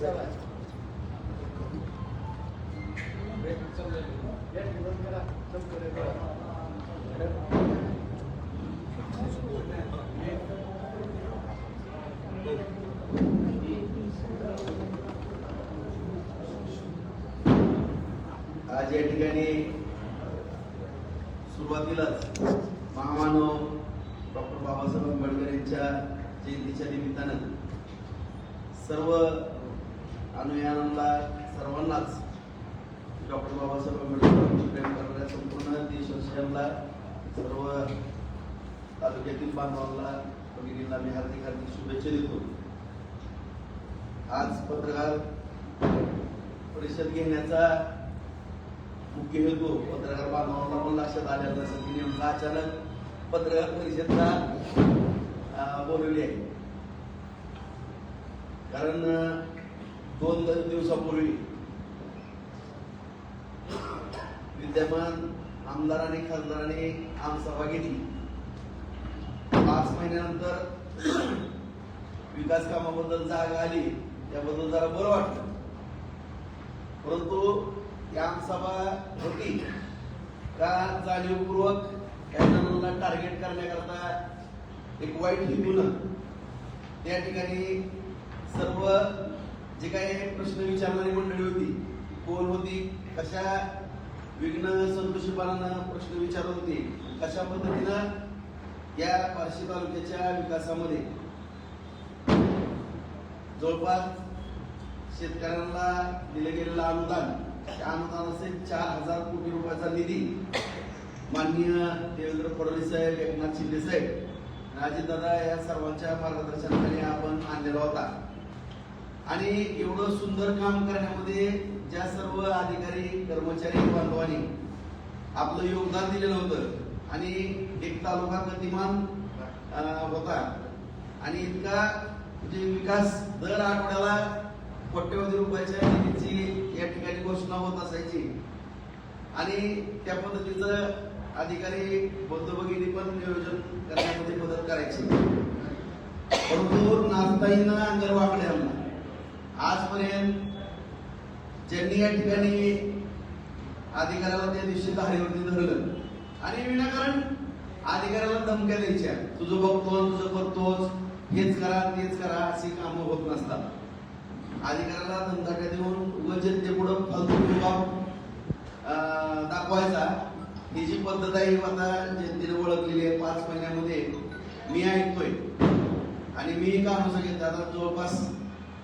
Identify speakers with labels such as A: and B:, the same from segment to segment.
A: आज या ठिकाणी सुरुवातीलाच महामानव डॉक्टर बाबासाहेब आंबेडकर यांच्या जयंतीच्या निमित्तानं सर्व अनुयायांना सर्वांनाच डॉक्टर बाबासाहेब आंबेडकर प्रेम करणाऱ्या संपूर्ण देशवासियांना सर्व तालुक्यातील बांधवांना भगिनींना मी हार्दिक हार्दिक शुभेच्छा देतो. आज पत्रकार परिषद घेण्याचा मुख्य हेतू पत्रकार बांधवांना पण लक्षात आलेला नसेल की नेमका अचानक पत्रकार परिषदला बोलवली आहे. कारण 2 दिवसापूर्वी विद्यमान आमदार आणि खासदारांनी आमसभा घेतली. 5 महिन्यानंतर विकास कामाबद्दल जाग आली, त्याबद्दल जरा बरं वाटलं. परंतु या आमसभा होती का जाणीवपूर्वक काही जणांना टार्गेट करण्याकरता एक वाईट हेतून त्या ठिकाणी सर्व जे काही प्रश्न विचारणारी मंडळी होती, कोण होती, कशा विघ्न संतोषीपणानं प्रश्न विचारत होते, कशा पद्धतीनं या बार्शी तालुक्याच्या विकासामध्ये जवळपास शेतकऱ्यांना दिलं गेलेलं अनुदान, त्या अनुदानाचे 4,000 कोटी रुपयाचा निधी माननीय देवेंद्र फडणवीस साहेब, एकनाथ शिंदे साहेब, अजितदादा या सर्वांच्या मार्गदर्शनाखाली आपण आणलेला होता. आणि एवढं सुंदर काम करण्यामध्ये ज्या सर्व अधिकारी कर्मचारी बांधवांनी आपलं योगदान दिलेलं होतं आणि एक तालुका गतिमान होता आणि इतका म्हणजे विकास दर आठवड्याला कोट्यवधी रुपयाच्या निधीची या ठिकाणी घोषणा होत असायची आणि त्या पद्धतीचं अधिकारी बंधुभगिनी पण नियोजन करण्यामध्ये मदत करायची. परंतु नाचताईनं अंगर वाकड्यांना आजपर्यंत ज्यांनी या ठिकाणी अधिकाऱ्याला त्या दिवशी धारेवरती धरलं आणि विनाकारण अधिकाऱ्याला धमक्या द्यायच्या, तुझं बघतो, तुझं करतोच, हेच करा तेच करा, अशी कामं होत नसतात. अधिकाऱ्याला धमकाट्या देऊन जनते पुढं फालतू दाखवायचा ही जी पद्धत आहे आता जनतेने ओळखलेली आहे. 5 महिन्यामध्ये मी ऐकतोय आणि मी काम सांगितलं. आता जवळपास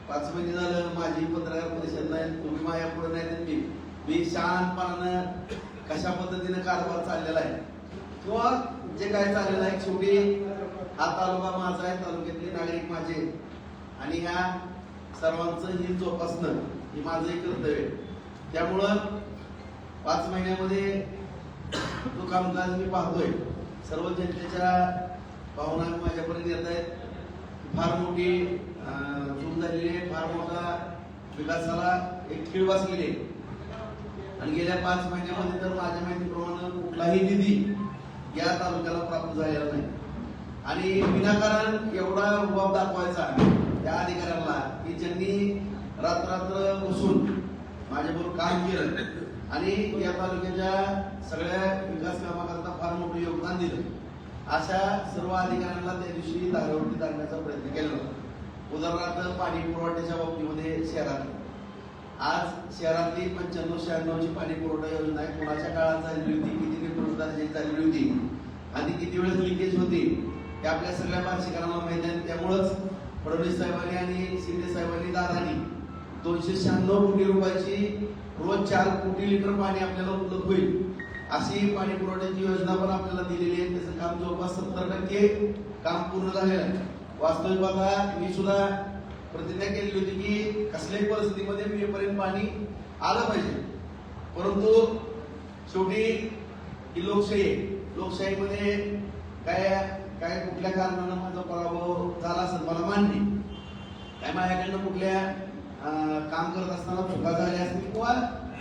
A: 5 महिने झालं माझी पत्रकार परिषद नाही, तुम्ही माझ्या पुढे नाही, मी शांतपणानं कशा पद्धतीने कारभार चाललेला आहे किंवा जे काय चाललेलं आहे. शेवटी हा तालुका माझा आहे, तालुक्यातले नागरिक माझे आणि ह्या सर्वांचं हित जोपासणं हे माझंही कर्तव्य. त्यामुळं 5 महिन्यामध्ये तो कामकाज मी पाहतोय. सर्व जनतेच्या भावना माझ्यापर्यंत येत आहेत. फार मोठी चूक झालेली आहे, फार मोठा विकासाला एक खीळ बसलेली आहे आणि गेल्या 5 महिन्यामध्ये तर माझ्या माहितीप्रमाणे कुठलाही निधी या तालुक्याला प्राप्त झालेला नाही. आणि विनाकारण एवढा रुबाब दाखवायचा त्या अधिकाऱ्यांना की ज्यांनी रात्र बसून माझ्याबरोबर काम केलं आणि या तालुक्याच्या सगळ्या विकास कामाकरता फार मोठं योगदान दिलं, अशा सर्व अधिकाऱ्यांना त्या दिवशी धारेवरती टाकण्याचा प्रयत्न केला. उदाहरणार्थ पाणी पुरवठ्याच्या बाबतीमध्ये शहरात आज शहरातली 95-96 ची पाणी पुरवठा योजना आहे. कोणाच्या काळात झालेली होती, किती निर्दोषताची झालेली होती आणि किती वेळेस लिकेज होती हे आपल्या सगळ्या बार्शीकरांना माहिती आहे. त्यामुळंच फडणवीस साहेबांनी आणि शिंदे साहेबांनी, दादांनी 296 कोटी रुपयाची रोज 4 कोटी लिटर पाणी आपल्याला उपलब्ध होईल अशी पाणी पुरवठ्याची योजना पण आपल्याला दिलेली आहे. त्याचं काम जवळपास 70% काम पूर्ण झालेलं आहे. वास्तविक बघा, मी सुद्धा प्रतिज्ञा केलेली होती की कसल्याही परिस्थितीमध्ये मेपर्यंत पाणी आलं पाहिजे. परंतु शेवटी ही लोकशाही आहे. लोकशाहीमध्ये काय कुठल्या कारणानं माझा पराभव झाला असेल मला मान्य, काय माझ्याकडनं कुठल्या काम करत असताना चुका झाल्या असतील किंवा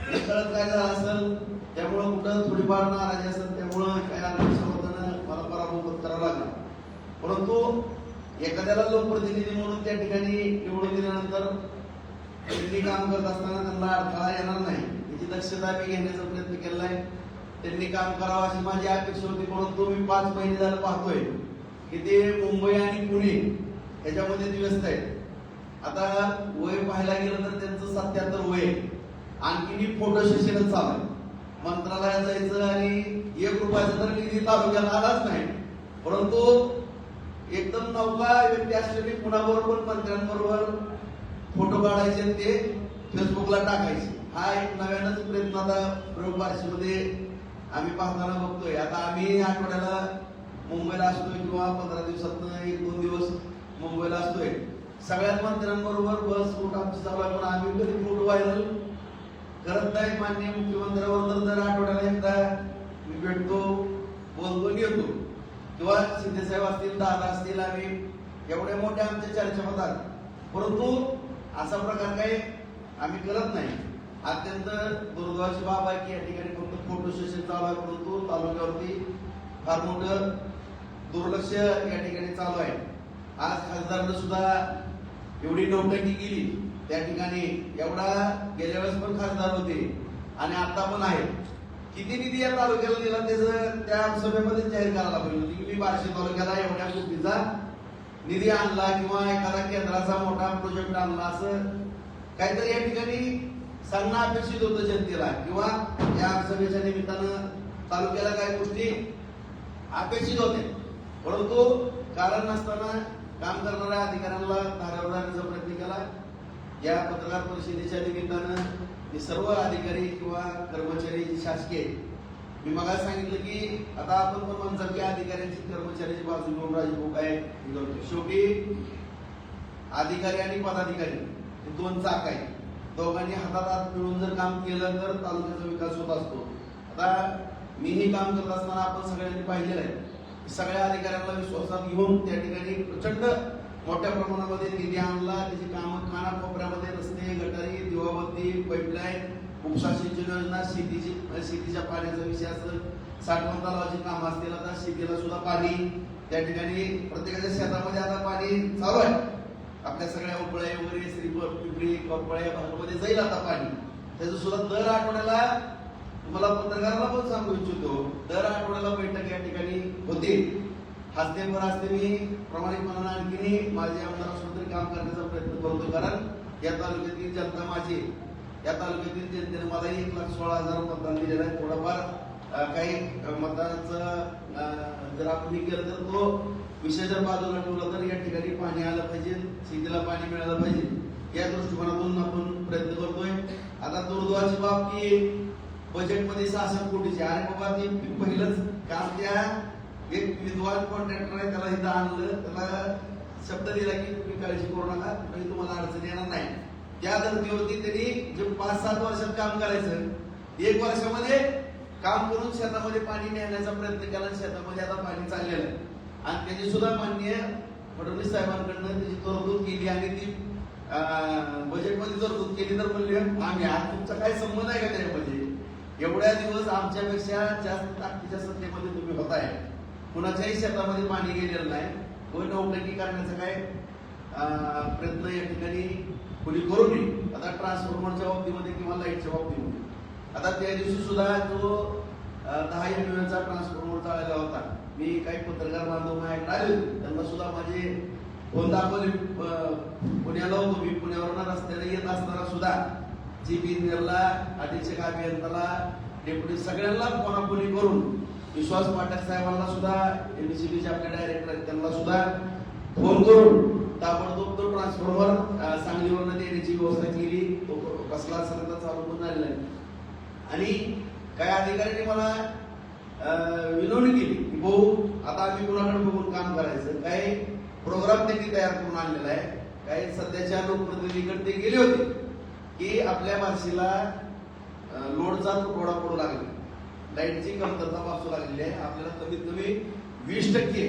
A: कळत काय झालं असेल, त्यामुळं कुठं थोडीफार नाराजी असेल, त्यामुळं काय आनंद मला पराभव पत्करावा लागला. परंतु एखाद्याला लोकप्रतिनिधी म्हणून त्या ठिकाणी निवडून दिल्यानंतर त्यांनी काम करत असताना त्यांना अडथळा येणार नाही याची दक्षता मी घेण्याचा प्रयत्न केला आहे. त्यांनी काम करावं अशी माझी अपेक्षा होती, परंतु मी 5 महिने झालं पाहतोय की ते मुंबई आणि पुणे ह्याच्यामध्ये व्यस्त आहेत. आता वय पाहायला गेलं तर त्यांचं 77 वय आहे. आणखी फोटो सेशनच चालू आहे. मंत्रालयात जायचं आणि 1 रुपयाचा तर निधी तालुक्याला आलाच नाही, परंतु एकदम नौका व्यक्ती असलेली कुणाबरोबर मंत्र्यांबरोबर फोटो काढायचे आणि ते फेसबुकला टाकायचे. हा एक नव्यानच प्रयत्न आता प्रयोग बार्शीमध्ये आम्ही पाहताना बघतोय. आता आम्ही आठवड्याला मुंबईला असतोय किंवा 15 दिवसातनं 1-2 दिवस मुंबईला असतोय. सगळ्याच मंत्र्यांबरोबर बस रूट आमची चालू आहे, पण आम्ही कधी फोटो व्हायरल करत नाही. माननीय मुख्यमंत्र्याबरोबर दर आठवड्याला एकदा मी भेटतो, बोलतो, येतो. किंवा शिंदेसाहेब असतील, दादा असतील, आम्ही एवढ्या मोठ्या आमच्या चर्चा होतात, परंतु असा प्रकार काही आम्ही करत नाही. अत्यंत दुर्दैवाची बाब आहे की या ठिकाणी फक्त फोटो सेशन चालू आहे, परंतु तालुक्यावरती फार मोठं दुर्लक्ष या ठिकाणी चालू आहे. आज खासदारांना सुद्धा एवढी नौटंकी केली त्या ठिकाणी. एवढा गेल्या वेळेस पण खासदार होते आणि आता पण आहे. किती निधी या तालुक्याला दिला त्याचं त्या सभेमध्ये जाहीर करायला पाहिजे होती की मी बार्शी तालुक्याला एवढ्या कोटीचा निधी आणला किंवा एखादा केंद्राचा मोठा प्रोजेक्ट आणला, असं काहीतरी या ठिकाणी सांगणं अपेक्षित होतं जनतेला. किंवा या सभेच्या निमित्तानं तालुक्याला काही गोष्टी अपेक्षित होते, परंतु कारण नसताना काम करणाऱ्या अधिकाऱ्यांना धारेवर धरण्याचा प्रयत्न केला. या पत्रकार परिषदेच्या निमित्तानं हे सर्व अधिकारी किंवा कर्मचारी शासकीय, मी मला सांगितलं की आता आपण पण म्हणतो की अधिकाऱ्यांची कर्मचाऱ्याची बाजू घेऊन राजभाऊ काय करतो. शेवटी अधिकारी आणि पदाधिकारी हे 2 चाक आहेत. दोघांनी हातात हात मिळून जर काम केलं तर तालुक्याचा विकास होत असतो. आता मीही काम करत असताना आपण सगळ्यांनी पाहिलेलं आहे, सगळ्या अधिकाऱ्यांना विश्वासात घेऊन त्या ठिकाणी प्रचंड मोठ्या प्रमाणामध्ये निधी आणला. त्याची कामं कानाकोपऱ्यामध्ये रस्ते, गटारी, दिवाबत्ती, पाईपलाईन, उपसा सिंचन योजना, शेतीच्या पाण्याचा विषय असेल, साठवण तलावाची कामं असतील, आता शेतीला सुद्धा पाणी त्या ठिकाणी प्रत्येकाच्या शेतामध्ये आता पाणी चालू आहे. आपल्या सगळ्या उपळ्या वगैरे श्रीफळ, पिंपरी, करपळ्या भागामध्ये जाईल आता पाणी. त्याचं सुद्धा दर आठवड्याला तुम्हाला पत्रकारांना पण सांगू इच्छितो, दर आठवड्याला बैठक या ठिकाणी होते. हस्ते मी प्रामाणिकपणाने आणखीनही माझे आमदार असलो तरी काम करण्याचा प्रयत्न करतो, कारण या तालुक्यातील जनता माझी, या तालुक्यातील जनतेने मलाही 1,16,000 मतदान दिलेलं आहे. थोडंफार काही मतदानाचं जर आपण केलं तर तो विषय जर बाजूला ठेवला तर या ठिकाणी पाणी आलं पाहिजे, शेतीला पाणी मिळालं पाहिजे, या दृष्टिकोनातून आपण प्रयत्न करतोय. आता दुर्दैवाची बाब की बजेटमध्ये 66 कोटीचे, अरे बाबा ते पहिलंच काम, त्या एक विद्वान कॉन्ट्रॅक्टर आहे त्याला इथं आणलं, त्याला शब्द दिला की तुम्ही काळजी करू नका, म्हणजे तुम्हाला अडचण येणार नाही. त्या धर्तीवरती त्यांनी जे 5-7 वर्षात काम करायचं 1 वर्षामध्ये काम करून शेतामध्ये पाणी नेण्याचा प्रयत्न केला. शेतामध्ये आता पाणी चाललेलं आहे आणि त्याची सुद्धा माननीय फडणवीस साहेबांकडनं त्याची तरतूद केली आणि ती बजेटमध्ये तरतूद केली. तर म्हणले आम्ही आज तुमचा काय संबंध आहे का त्यामध्ये? एवढ्या दिवस आमच्यापेक्षा जास्त ताकदीच्या सत्तेमध्ये तुम्ही होताय, कुणाच्याही शेतामध्ये पाणी गेलेलं नाही, कोण नौटंकी करण्याचा काय प्रयत्न या ठिकाणी कोणी करू नये. आता ट्रान्सफॉर्मरच्या बाबतीमध्ये किंवा लाईटच्या बाबतीमध्ये आता त्या दिवशी सुद्धा जो 10 MVA चा ट्रान्सफॉर्मर चाललेला होता, मी काही पत्रकार बांधव माझ्याकडे आले होते, त्यांना सुद्धा माझे फोन दाखवले. पुण्याला होतो मी, पुण्यावरून रस्त्याने येत असताना सुद्धा जीबी इंजिनियरला, अधीक्षक अभियंताला, डेप्युटी सगळ्यांना फोनाफोनी करून, विश्वास पाठक साहेबांना सुद्धा, एमसीबीचे आपले डायरेक्टर आहेत त्यांना सुद्धा फोन करून ताबडतोब तो ट्रान्सफॉर्मर सांगलीवरनं देण्याची व्यवस्था केली. तो कसला असेल तर चालू पण झालेला आहे. आणि काही अधिकाऱ्यांनी मला विनवणी केली की भाऊ आता आम्ही कुणाकडे बघून काम करायचं, काही प्रोग्राम त्यांनी तयार करून आणलेला आहे. काही सध्याच्या लोकप्रतिनिधीकडे ते गेले होते की आपल्या बार्शीला लोडचा तुटवडा पडू लागला, लाईटची कमतरता भासू लागलेली आहे, आपल्याला कमीत कमी 20%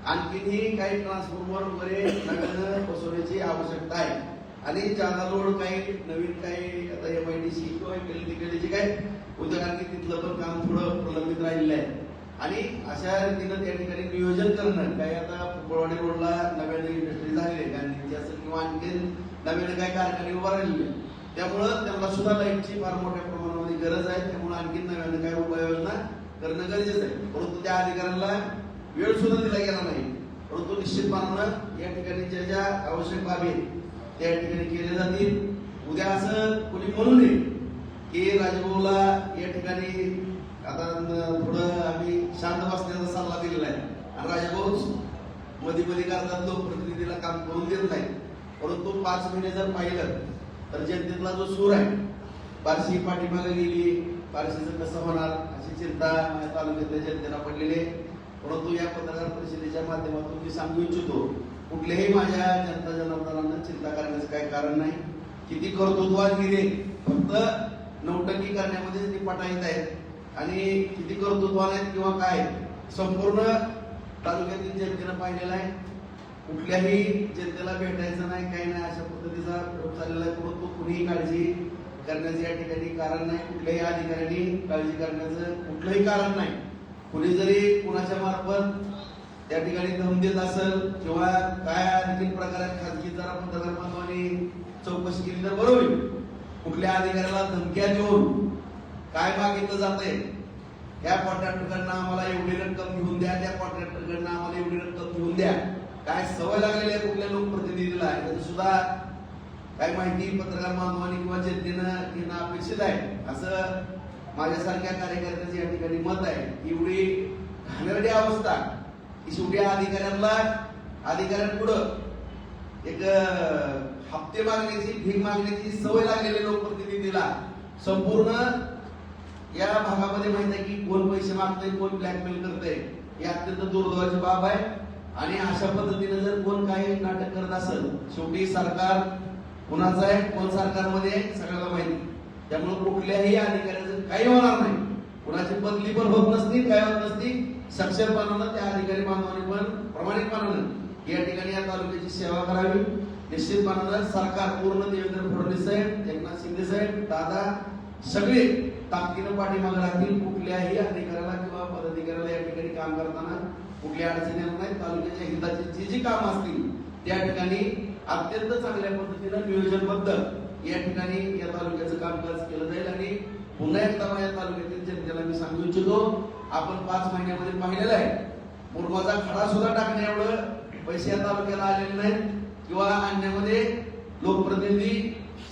A: आणखीनही काही ट्रान्सफॉर्मर वगैरे नवीन बसवण्याची आवश्यकता आहे. आणि ज्यादा लोड काही नवीन काही आता MIDC किंवा तिकडे काही उद्योगांनी तिथलं पण काम थोडं प्रलंबित राहिलेलं आहे. आणि अशा रीतीनं त्या ठिकाणी नियोजन करणं, काही आता फुलवाडी रोडला नव्याने इंडस्ट्री झालेली आहे गांधीची असेल किंवा आणखी नवीन काही कारखाने उभा राहिलेले, त्यामुळं त्यांना सुद्धा लाईटची फार मोठ्या प्रमाणामध्ये गरज आहे. त्यामुळे आणखी नव्यानं काही उपाययोजना करणं गरजेचं आहे. परंतु त्या अधिकाऱ्यांना वेळ सुद्धा दिला गेला नाही. परंतु निश्चितपणानं या ठिकाणी ज्या ज्या आवश्यक बाबी आहेत त्या ठिकाणी केल्या जातील. उद्या असं कोणी म्हणू नये की राजभाऊला या ठिकाणी आता थोडं आम्ही शांत बसण्याचा सल्ला दिलेला आहे आणि राजभाऊ मध्ये मध्ये करतात, लोकप्रतिनिधीला काम करून देत नाही. परंतु 5 महिने जर पाहिलं तर जनतेतला जो सूर आहे, बार्शी पाठीमागे गेली, बार्शीचं कसं होणार अशी चिंता माझ्या तालुक्यातल्या जनतेला पडलेली आहे. परंतु या पत्रकार परिषदेच्या माध्यमातून मी सांगू इच्छितो, कुठल्याही माझ्या जनता जनार्दनांना चिंता करण्याचं काही कारण नाही. किती कर्तृत्ववान फक्त नौटंकी करण्यामध्ये ते पटाईत आहेत आणि किती कर्तृत्ववान आहेत किंवा काय संपूर्ण तालुक्यातील जनतेनं पाहिलेलं आहे. कुठल्याही जनतेला भेटायचं नाही, काही नाही, अशा पद्धतीचा प्रयोग चाललेला आहे. परंतु कुणीही काळजी करण्याचं या ठिकाणी कारण नाही. कुठल्याही अधिकाऱ्यांनी काळजी करण्याचं कुठलंही कारण नाही. कुणी जरी कुणाच्या मार्फत त्या ठिकाणी धम देत असेल किंवा काय आणखी प्रकारे खाजगी जरा पत्रकार बांधवांनी चौकशी केली तर बरोबर होईल. कुठल्या अधिकाऱ्याला धमक्या देऊन काय मागितलं जातंय, या कॉन्ट्रॅक्टरकडनं आम्हाला एवढी रक्कम घेऊन द्या, त्या कॉन्ट्रॅक्टरकडनं आम्हाला एवढी रक्कम घेऊन द्या, काय सवय लागलेली आहे कुठल्या लोकप्रतिनिधीला त्याची सुद्धा काय माहिती पत्रकार बांधवांनी किंवा जनतेनं घेणं अपेक्षित आहे. असं माझ्यासारख्या कार्यकर्त्याचं या ठिकाणी मत आहे. एवढी घाणेरडी अवस्था की शेवटी अधिकाऱ्यांपुढं एक हप्ते मागण्याची, भीक मागण्याची सवय लागलेल्या लोकप्रतिनिधीला संपूर्ण या भागामध्ये माहित आहे की कोण पैसे मागतंय, कोण ब्लॅकमेल करतंय, ही अत्यंत दुर्दैवाची बाब आहे. आणि अशा पद्धतीने जर कोण काही नाटक करत असेल, शेवटी सरकार कुणाचं आहे, कोण सरकारमध्ये आहे सगळ्याला माहिती. त्यामुळे कुठल्याही अधिकाऱ्याचं काही होणार नाही, कुणाची बदली पण होत नसती, काय होत नसती. सक्षमपणानं त्या अधिकारी बांधवांनी पण प्रामाणिकपणानं या ठिकाणी या तालुक्याची सेवा करावी. निश्चितपणानं सरकार पूर्ण देवेंद्र फडणवीस साहेब, एकनाथ शिंदे साहेब, दादा सगळे ताकदीनं पाठीमागे राहतील. कुठल्याही अधिकाऱ्याला किंवा पदाधिकाऱ्याला या ठिकाणी काम करताना कुठल्या अडचणी येणार नाही. तालुक्याच्या हिताची जी जी कामं असतील त्या ठिकाणी अत्यंत चांगल्या पद्धतीनं नियोजनबद्ध या ठिकाणी या तालुक्याचं कामकाज केलं जाईल. आणि पुन्हा एकदा या तालुक्यातील जनतेला मी सांगू इच्छितो, आपण 5 महिन्यामध्ये पाहिलेलं आहे, मुरमाचा खडा सुद्धा टाकण्या एवढं पैसे या तालुक्याला आलेले नाहीत किंवा आणण्यामध्ये लोकप्रतिनिधी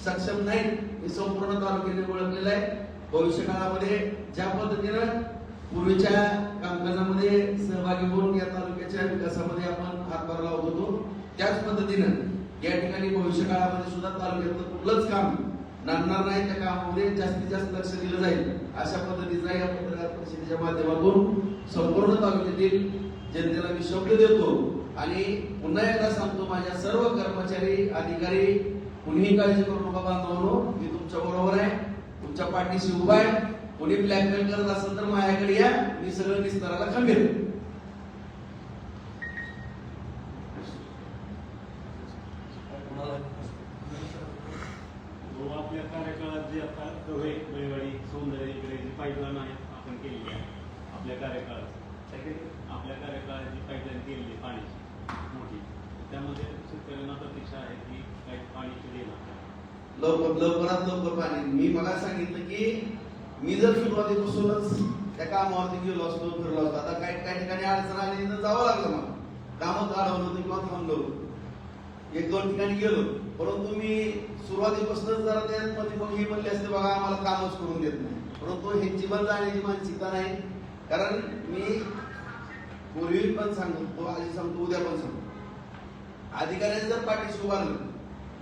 A: सक्षम नाहीत. हे संपूर्ण तालुक्याने ओळखलेलं आहे. भविष्य काळामध्ये ज्या पद्धतीनं पूर्वीच्या कामकाजामध्ये सहभागी होऊन या तालुक्याच्या विकासामध्ये आपण हातभार लावत होतो, त्याच पद्धतीनं या ठिकाणी भविष्य काळामध्ये सुद्धा तालुक्यातलं कुठलंच काम नांदणार नाही. त्या कामामध्ये जास्तीत जास्त लक्ष दिलं जाईल. अशा पद्धतीचा या पत्रकार परिषदेच्या माध्यमातून संपूर्ण तालुक्यातील जनतेला मी शब्द देतो. आणि पुन्हा एकदा सांगतो, माझ्या सर्व कर्मचारी, अधिकारी, कुणीही काळजी करू नका बांधवांनो, मी तुमच्या बरोबर आहे, तुमच्या पाठीशी उभा आहे. कोणी ब्लॅकमेल करत असेल तर माझ्याकडे या, मी सगळं निस्ताराला खंबीर.
B: आपल्या कार्यकाळात जे आता कवे बैवाडी सौंदर्य इकडे जी पाईपलाईन आहे आपण केलेली आहे आपल्या कार्यकाळात, आपल्या काळात जी पाईपलाईन केलेली पाण्याची मोठी, त्यामध्ये शेतकऱ्यांना प्रतीक्षा आहे की काही पाणी देणार
A: लवकरात लवकर पाणी. मी मला सांगितलं की मी जर सुरुवातीपासूनच त्या कामावरती गेलो असतो, फिरलो असतो. आता काही ठिकाणी अडचण आली तर जावं लागलं, मला कामच अडवलं होतं किंवा थांबलो, 1-2 ठिकाणी गेलो. परंतु मी सुरुवातीपासूनच जरा त्यामध्ये मग हे म्हणले असते, बघा आम्हाला कामच करून देत नाही. परंतु ह्यांची पण जाण्याची मानसिकता नाही. कारण मी पूर्वी पण सांगतो, आधी सांगतो, उद्या पण सांगतो, अधिकाऱ्यांनी जर पाठीशी उभारलं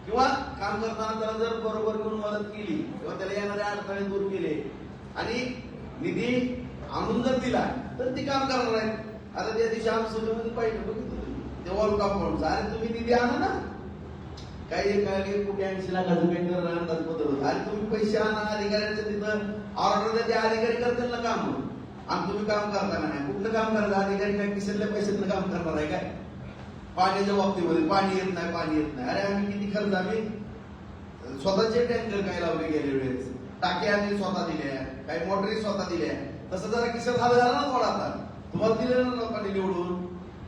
A: किंवा काम करताना त्याला जर बरोबर करून मदत केली किंवा त्याला येणारे अडथळे दूर केले आणि निधी आणून जर दिला तर ती काम करणार आहे. आता त्या दिवशी आमचं पाहिजे बघितलं ते वॉल कंपाऊंड, अरे तुम्ही निधी आणा ना, काही काही कुठे 80 लाखाचं काही अंदाज बदल, आणि तुम्ही पैसे आणा, अधिकाऱ्यांच्या तिथं ऑर्डर द्या, त्या अधिकारी करतील ना काम, आणि तुम्ही काम करताना नाही. कुठलं काम करायचं, अधिकारी काय किशनल्या पैशातलं काम करणार आहे काय? पाण्याच्या बाबतीमध्ये पाणी येत नाही, अरे आम्ही किती खर्च, आम्ही स्वतःचे टँकर काय लावले गेले वेळेस, टाक्या आम्ही स्वतः दिल्या, काही मोटरी स्वतः दिल्या. तसं जरा किशन झाला ना थोडा, आता तुम्हाला दिलं ना लोकांनी निवडून,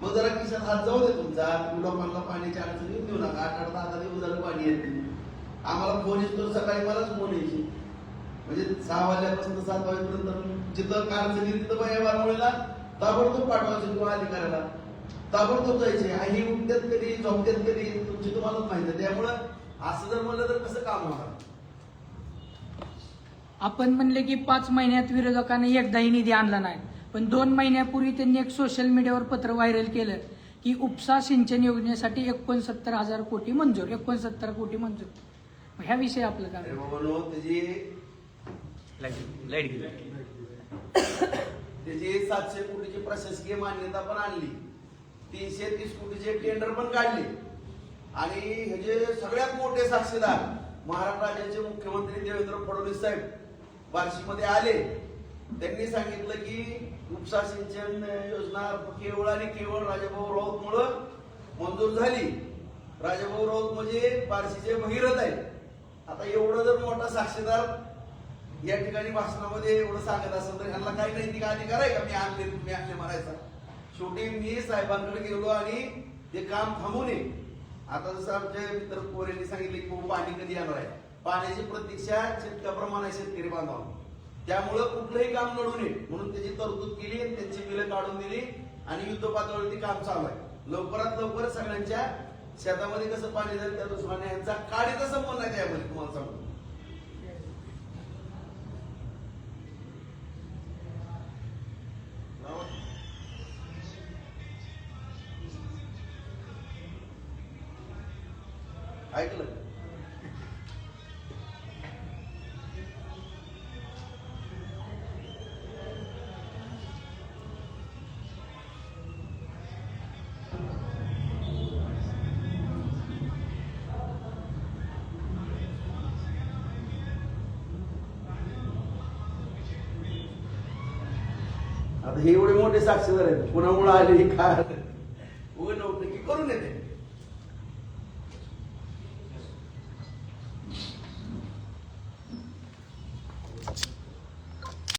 A: मग जरा खिशात हात जाऊ दे तुमचा, तुम्ही लोकांना पाण्याची अडचण येऊ देऊ नका. 8-8, 10 दिवस झालं पाणी येत नाही. आम्हाला फोन येतो, सकाळी मलाच फोन यायची, म्हणजे 6 वाजल्यापासून 7 वाजेपर्यंत जिथं अडचण येईल तिथं बाया बारमुळेला ताबडतोब पाठवायचे किंवा अधिकाऱ्याला ताबडतोब जायचे. आई उठतात कधी, झोपतात कधी, तुमची तुम्हालाच माहिती आहे. त्यामुळं असं जर म्हणलं तर कसं काम होणार.
C: आपण म्हणले की 5 महिन्यात विरोधकांनी एकदाही निधी आणला नाही, पण 2 महिन्यापूर्वी त्यांनी एक सोशल मीडियावर पत्र व्हायरल केलं की उपसा सिंचन योजनेसाठी 69,000 कोटी मंजूर, 69 कोटी मंजूर. ह्या विषयी आपलं काय?
A: त्याची 700 कोटीची प्रशासकीय मान्यता पण आणली, 330 कोटीचे टेंडर पण काढले. आणि ह्याचे सगळ्यात मोठे साक्षीदार महाराष्ट्र राज्याचे मुख्यमंत्री देवेंद्र फडणवीस साहेब बार्शीमध्ये आले. त्यांनी सांगितलं की उपसा सिंचन योजना केवळ आणि केवळ राजाभाऊ राऊत मुळे मंजूर झाली. राजाभाऊ राऊत म्हणजे बार्शीचे भगीरथ आहेत. आता एवढं जर मोठा साक्षीदार या ठिकाणी भाषणामध्ये एवढं सांगत असेल तर ह्यांना काही नैतिक अधिकार आहे का मी आणले म्हणायचा? शेवटी मी साहेबांकडे गेलो आणि ते काम थांबू नये. आता जसं आमच्या मित्र पोरेंनी सांगितलं की पाणी कधी येणार आहे, पाण्याची प्रतीक्षा शेतकऱ्याप्रमाणे शेतकरी बांधव, त्यामुळं कुठलंही काम लढू नये म्हणून त्याची तरतूद केली आणि त्यांची बिलं काढून दिली आणि युद्ध पातळीवरती काम चालू आहे. लवकरात लवकर सगळ्यांच्या शेतामध्ये कसं पाणी जाईल त्या दृष्टीने यांचा काडीचा संबंध आहे त्यामध्ये. तुम्हाला सांगतो ऐकलं. आता हे एवढे मोठे साक्षीदार आहेत, कुणामुळे आले हे काय उघड नव्हतं की करून येते.